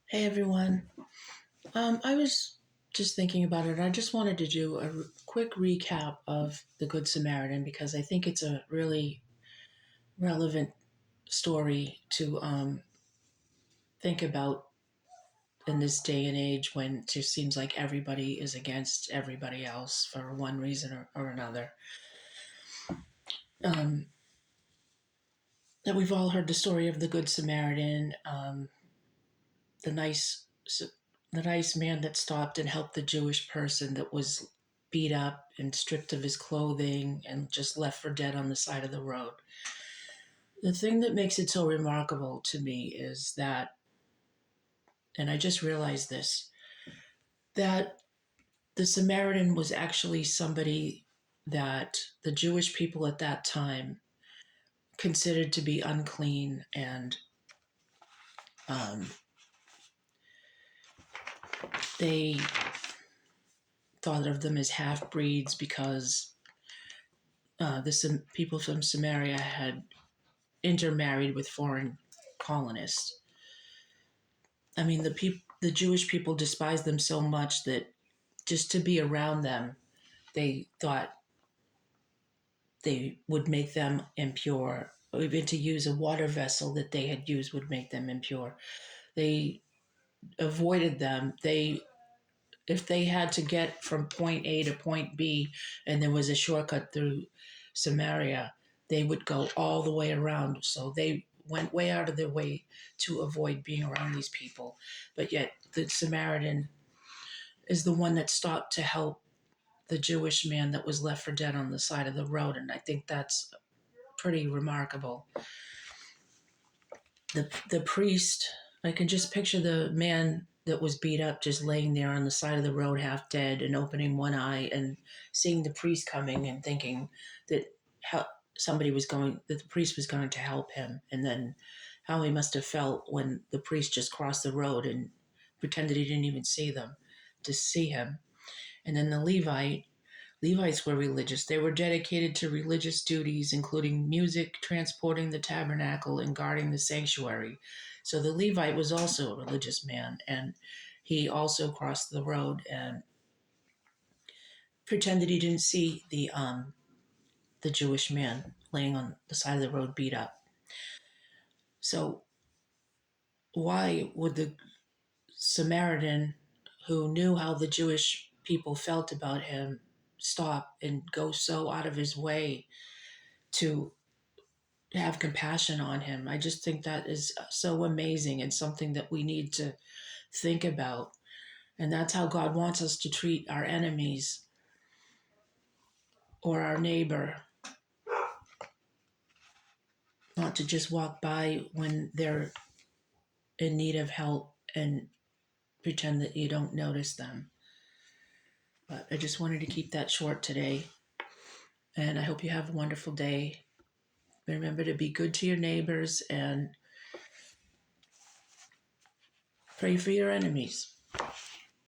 Hey everyone. I was just thinking about it. I just wanted to do a quick recap of the Good Samaritan because I think it's a really relevant story to think about in this day and age when it just seems like everybody is against everybody else for one reason or another. Um, that we've all heard the story of the Good Samaritan, the nice the nice man that stopped and helped the Jewish person that was beat up and stripped of his clothing and just left for dead on the side of the road. The thing that makes it so remarkable to me is that, and I just realized this, that the Samaritan was actually somebody that the Jewish people at that time considered to be unclean, and um, they thought of them as half breeds because the people from Samaria had intermarried with foreign colonists. I mean, the Jewish people despised them so much that just to be around them, they thought they would make them impure. Even to use a water vessel that they had used would make them impure. They avoided them. If they had to get from point A to point B and there was a shortcut through Samaria, they would go all the way around. So they went way out of their way to avoid being around these people. But yet the Samaritan is the one that stopped to help the Jewish man that was left for dead on the side of the road. And I think that's pretty remarkable. The priest, I can just picture the man that was beat up just laying there on the side of the road half dead and opening one eye and seeing the priest coming and thinking that how that the priest was going to help him, and then how he must have felt when the priest just crossed the road and pretended he didn't even see them to see him. And then the Levites were religious. They were dedicated to religious duties, including music, transporting the tabernacle, and guarding the sanctuary. So the Levite was also a religious man, and he also crossed the road and pretended he didn't see the Jewish man laying on the side of the road, beat up. So why would the Samaritan, who knew how the Jewish people felt about him, stop and go so out of his way to have compassion on him? I just think that is so amazing and something that we need to think about. And that's how God wants us to treat our enemies or our neighbor, not to just walk by when they're in need of help and pretend that you don't notice them. But I just wanted to keep that short today. And I hope you have a wonderful day. Remember to be good to your neighbors and pray for your enemies.